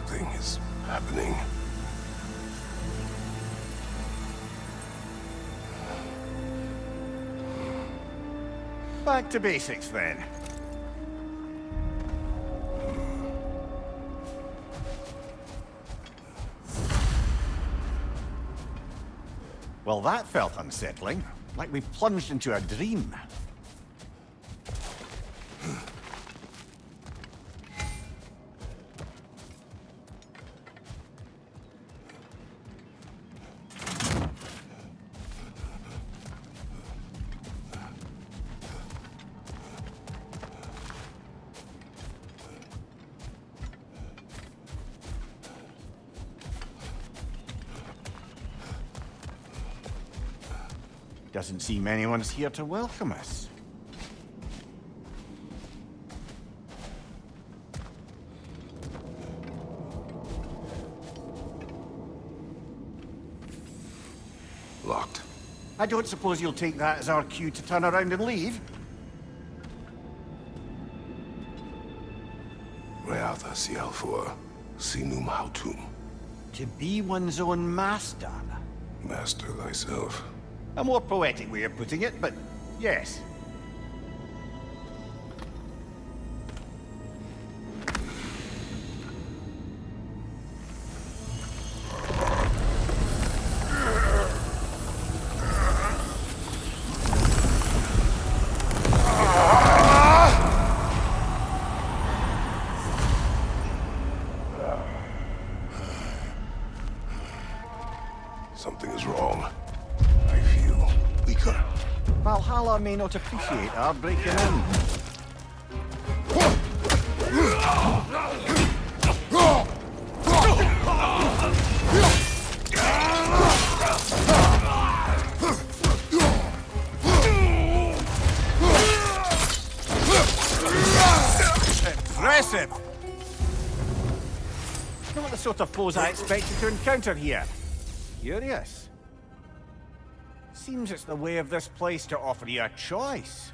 Something is happening. Back to basics then. Well, that felt unsettling. Like we plunged into a dream. Doesn't seem anyone's here to welcome us. Locked. I don't suppose you'll take that as our cue to turn around and leave? Reatha Sialfur, Sinum Hautum. To be one's own master. Master thyself. A more poetic way of putting it, but yes. Something is wrong. I feel weaker. Valhalla may not appreciate our breaking in. Impressive! Not the sort of foes I expected to encounter here. Curious. Seems it's the way of this place to offer you a choice.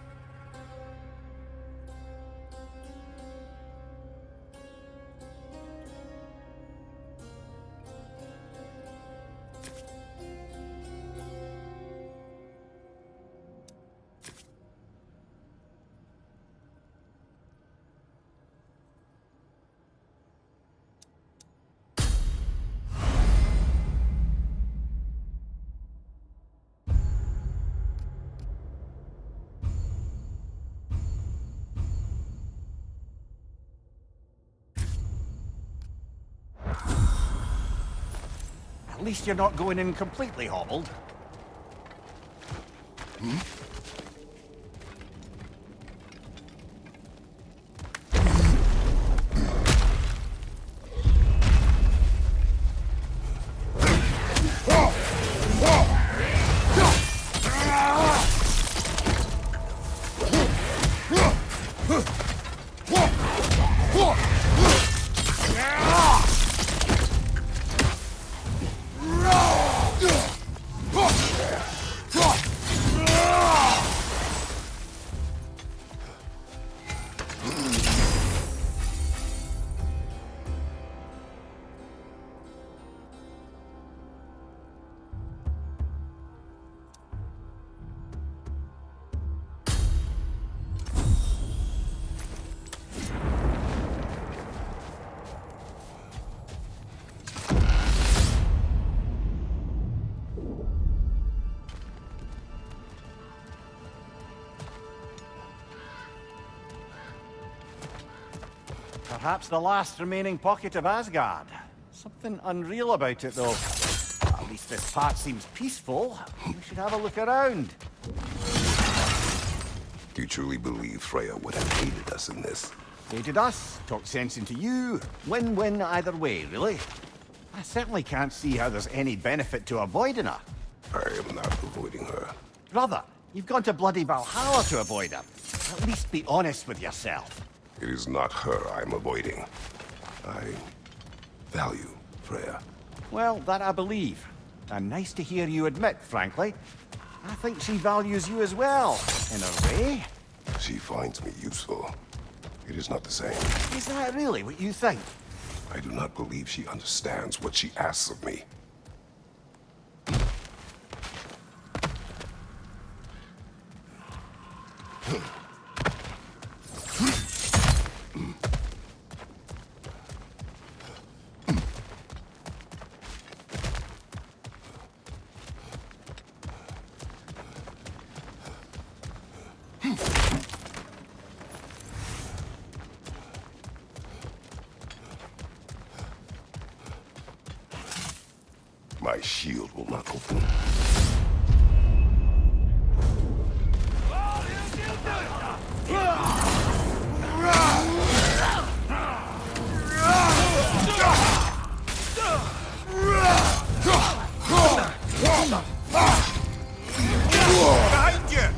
At least you're not going in completely hobbled. Perhaps the last remaining pocket of Asgard. Something unreal about it, though. At least this part seems peaceful. We should have a look around. Do you truly believe Freya would have aided us in this? Aided us, talked sense into you. Win-win either way, really. I certainly can't see how there's any benefit to avoiding her. I am not avoiding her. Brother, you've gone to bloody Valhalla to avoid her. At least be honest with yourself. It is not her I'm avoiding. I value Freya. Well, that I believe. And nice to hear you admit, frankly. I think she values you as well, in a way. She finds me useful. It is not the same. Is that really what you think? I do not believe she understands what she asks of me. My shield will not open. Behind you!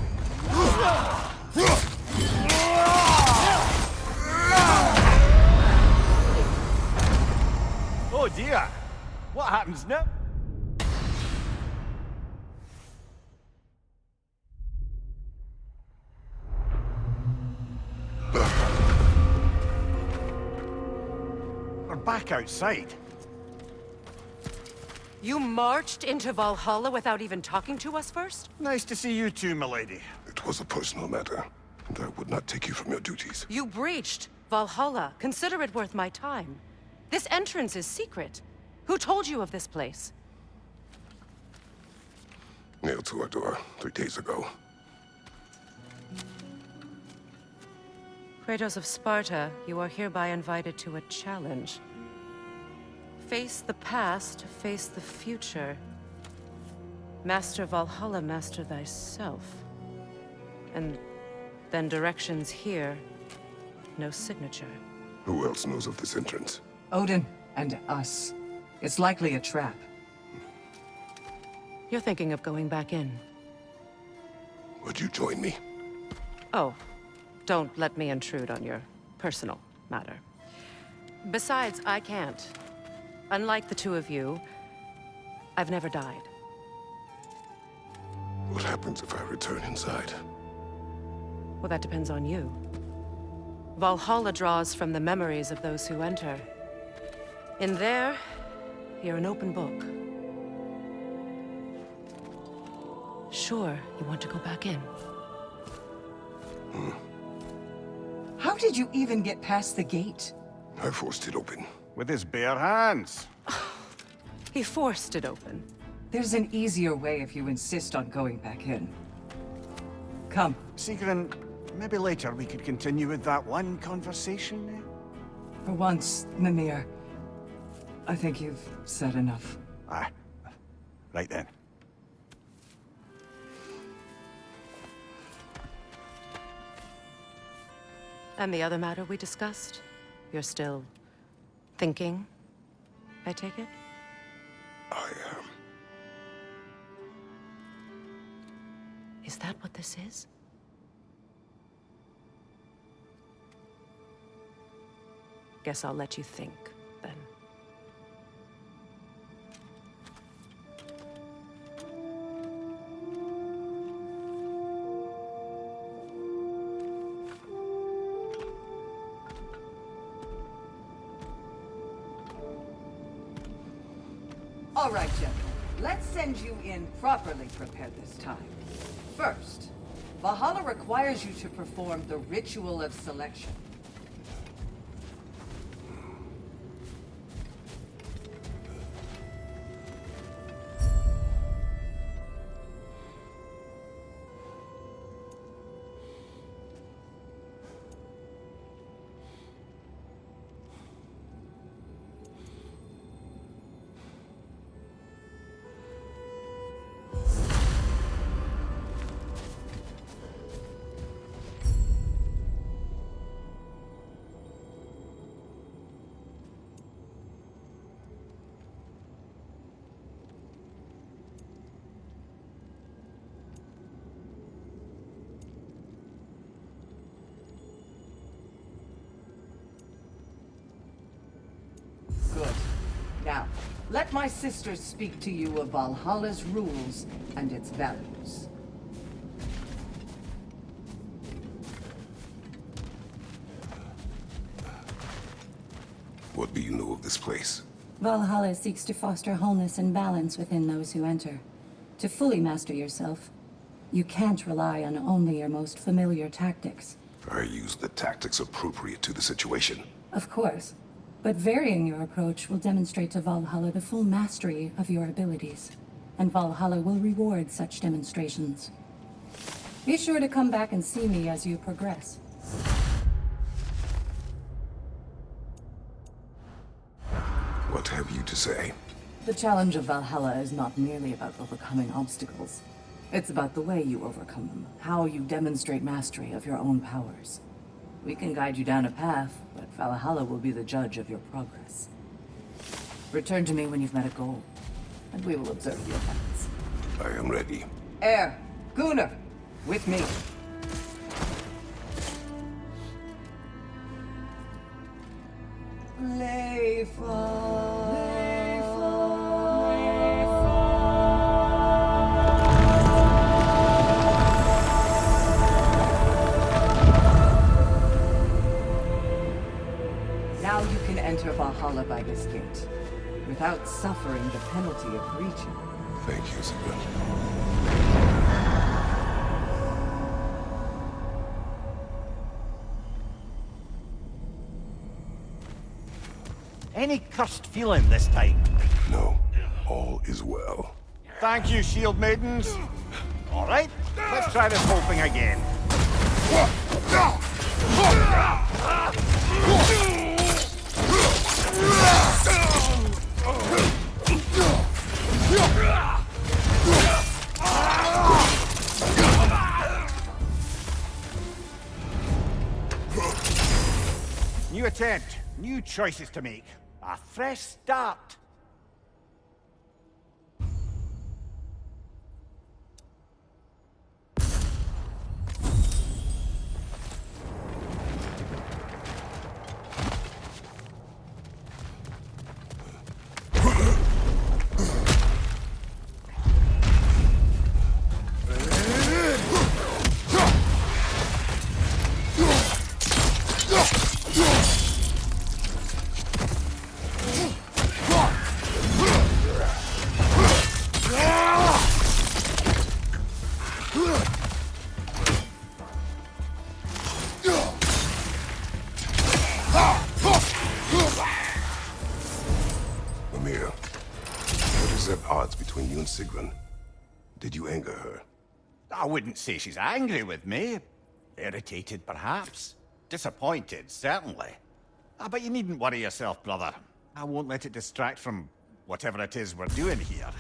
Oh dear! What happens now? We're back outside. You marched into Valhalla without even talking to us first? Nice to see you too, milady. It was a personal matter, and I would not take you from your duties. You breached Valhalla. Consider it worth my time. This entrance is secret. Who told you of this place? Nailed to our door 3 days ago. Kratos of Sparta, you are hereby invited to a challenge. Face the past, face the future. Master Valhalla, master thyself. And then directions here, no signature. Who else knows of this entrance? Odin and us. It's likely a trap. You're thinking of going back in. Would you join me? Oh, don't let me intrude on your personal matter. Besides, I can't. Unlike the two of you, I've never died. What happens if I return inside? Well, that depends on you. Valhalla draws from the memories of those who enter. In there, you're an open book. Sure, you want to go back in. How did you even get past the gate? I forced it open. With his bare hands. He forced it open. There's an easier way if you insist on going back in. Come. Sigrun, maybe later we could continue with that one conversation, eh? For once, Mimir, I think you've said enough. Aye. Right then. And the other matter we discussed? You're still thinking, I take it? I am. Is that what this is? Guess I'll let you think, then. All right, gentlemen. Let's send you in properly prepared this time. First, Valhalla requires you to perform the ritual of selection. Good. Now, let my sisters speak to you of Valhalla's rules and its values. What do you know of this place? Valhalla seeks to foster wholeness and balance within those who enter. To fully master yourself, you can't rely on only your most familiar tactics. I use the tactics appropriate to the situation. Of course, but varying your approach will demonstrate to Valhalla the full mastery of your abilities, and Valhalla will reward such demonstrations. Be sure to come back and see me as you progress. What have you to say? The challenge of Valhalla is not merely about overcoming obstacles. It's about the way you overcome them, how you demonstrate mastery of your own powers. We can guide you down a path, but Valhalla will be the judge of your progress. Return to me when you've met a goal, and we will observe the effects. I am ready. Air, Gunnar, with me. Now you can enter Valhalla by this gate, without suffering the penalty of breaching. Thank you, Sigmund. Any cursed feeling this time? No, all is well. Thank you, shield maidens. All right, let's try this whole thing again. New attempt, new choices to make. A fresh start. Mimir, what is at odds between you and Sigrun? Did you anger her? I wouldn't say she's angry with me. Irritated, perhaps. Disappointed, certainly. But you needn't worry yourself, brother. I won't let it distract from whatever it is we're doing here.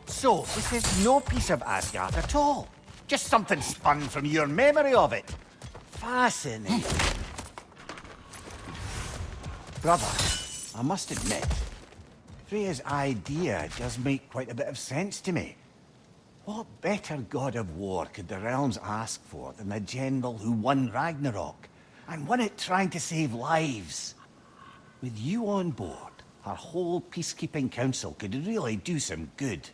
So, this is no piece of Asgard at all. Just something spun from your memory of it. Fascinating. Brother, I must admit, Freya's idea does make quite a bit of sense to me. What better god of war could the realms ask for than the general who won Ragnarok, and won it trying to save lives? With you on board, our whole peacekeeping council could really do some good.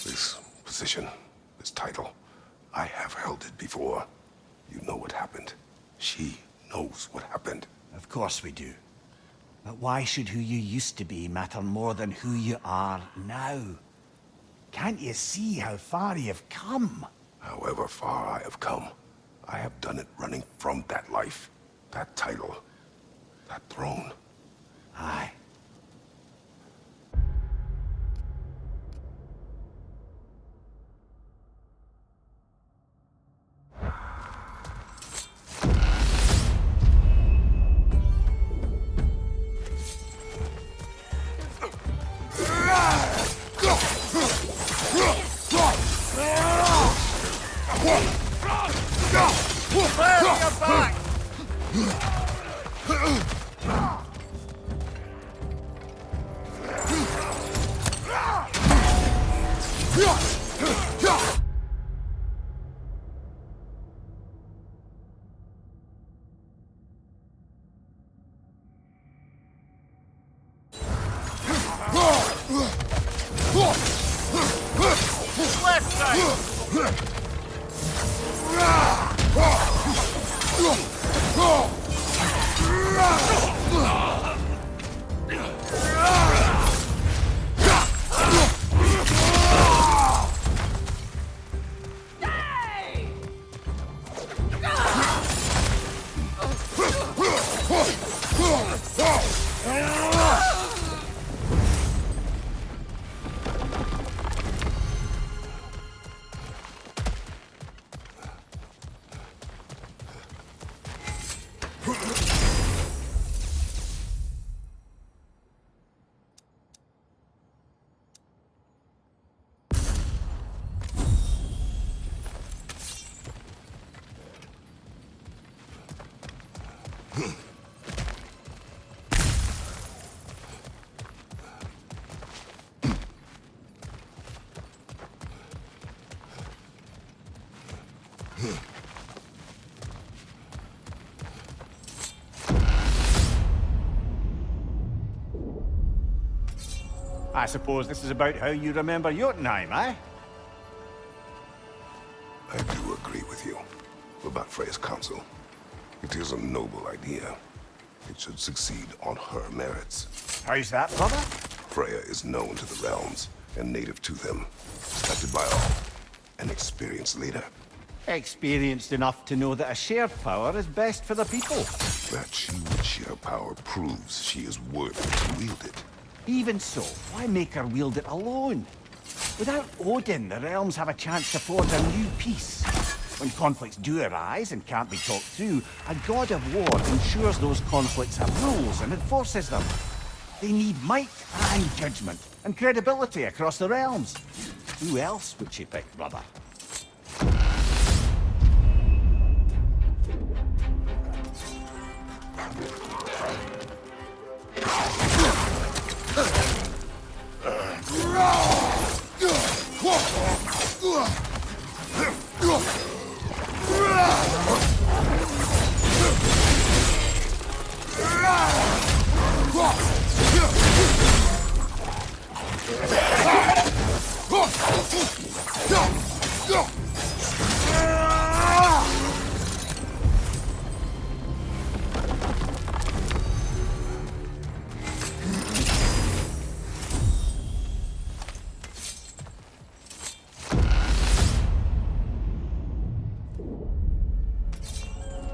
This position, this title, I have held it before. You know what happened. She knows what happened. Of course we do. But why should who you used to be matter more than who you are now? Can't you see how far you've come? However far I have come, I have done it running from that life, that title, that throne. Aye. left side! I suppose this is about how you remember Jotunheim, eh? I do agree with you about Freya's council. It is a noble idea. It should succeed on her merits. How's that, brother? Freya is known to the realms and native to them. Respected by all. An experienced leader. Experienced enough to know that a shared power is best for the people. That she would share power proves she is worthy to wield it. Even so, why make her wield it alone? Without Odin, the realms have a chance to forge a new peace. When conflicts do arise and can't be talked through, a god of war ensures those conflicts have rules and enforces them. They need might and judgment, and credibility across the realms. Who else would she pick, brother?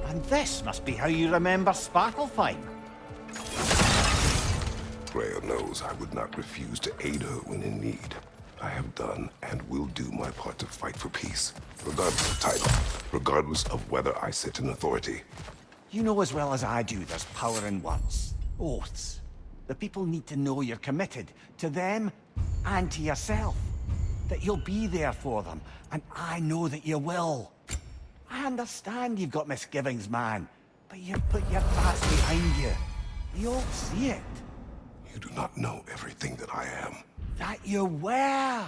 And this must be how you remember Svartalfheim. Freya knows I would not refuse to aid her when in need. I have done and will do my part to fight for peace, regardless of title, regardless of whether I sit in authority. You know as well as I do there's power in words, oaths. The people need to know you're committed to them and to yourself. That you'll be there for them, and I know that you will. I understand you've got misgivings, man, but you've put your past behind you. We all see it. You do not know everything that I am. That you were.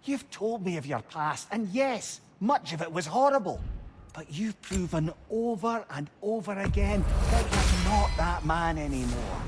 You've told me of your past, and yes, much of it was horrible. But you've proven over and over again that you're not that man anymore.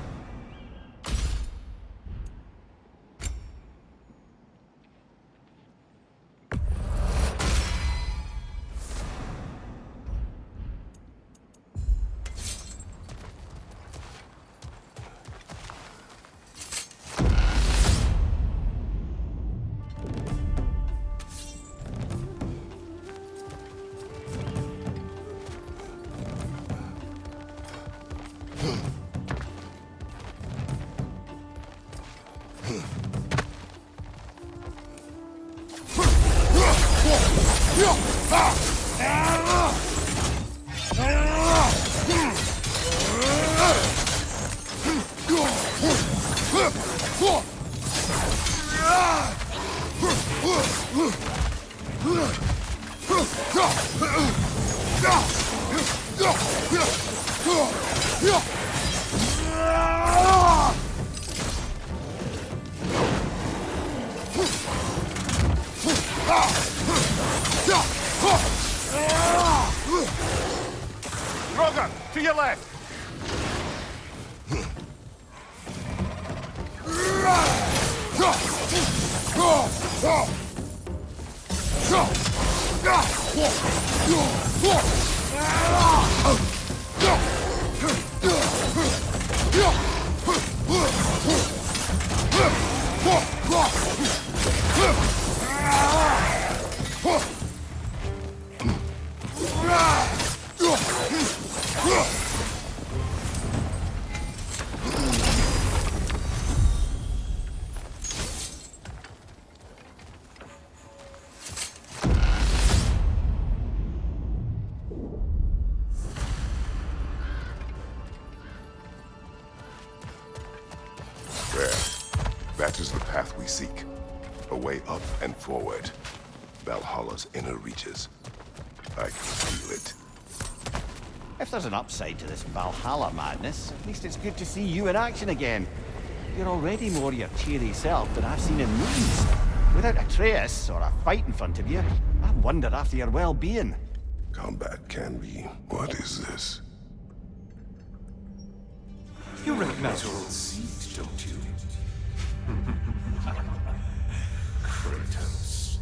Roger, to your left. There. That is the path we seek. A way up and forward. Valhalla's inner reaches. I can feel it. If there's an upside to this Valhalla madness, at least it's good to see you in action again. You're already more your cheery self than I've seen in movies. Without Atreus or a fight in front of you, I wonder after your well-being. Combat can be... What is this? You recognize your old seat, don't you? Kratos.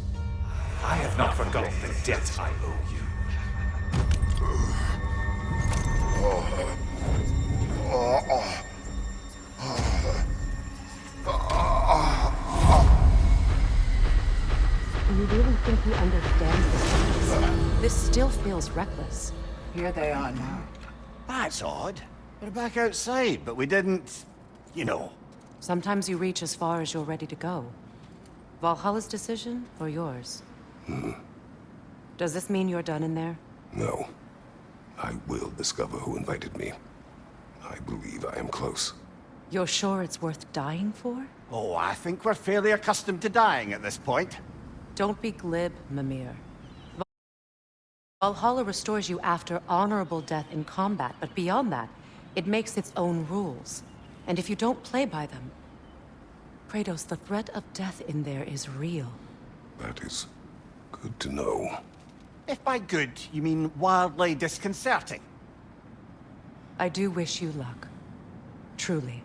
I have not forgotten the debt I owe you. Do you really think he understands this? This still feels reckless. Here they are now. That's odd. We're back outside, but we didn't... you know. Sometimes you reach as far as you're ready to go. Valhalla's decision, or yours? Does this mean you're done in there? No. I will discover who invited me. I believe I am close. You're sure it's worth dying for? Oh, I think we're fairly accustomed to dying at this point. Don't be glib, Mimir. Valhalla restores you after honorable death in combat, but beyond that, it makes its own rules. And if you don't play by them... Kratos, the threat of death in there is real. That is good to know. If by good, you mean wildly disconcerting. I do wish you luck. Truly.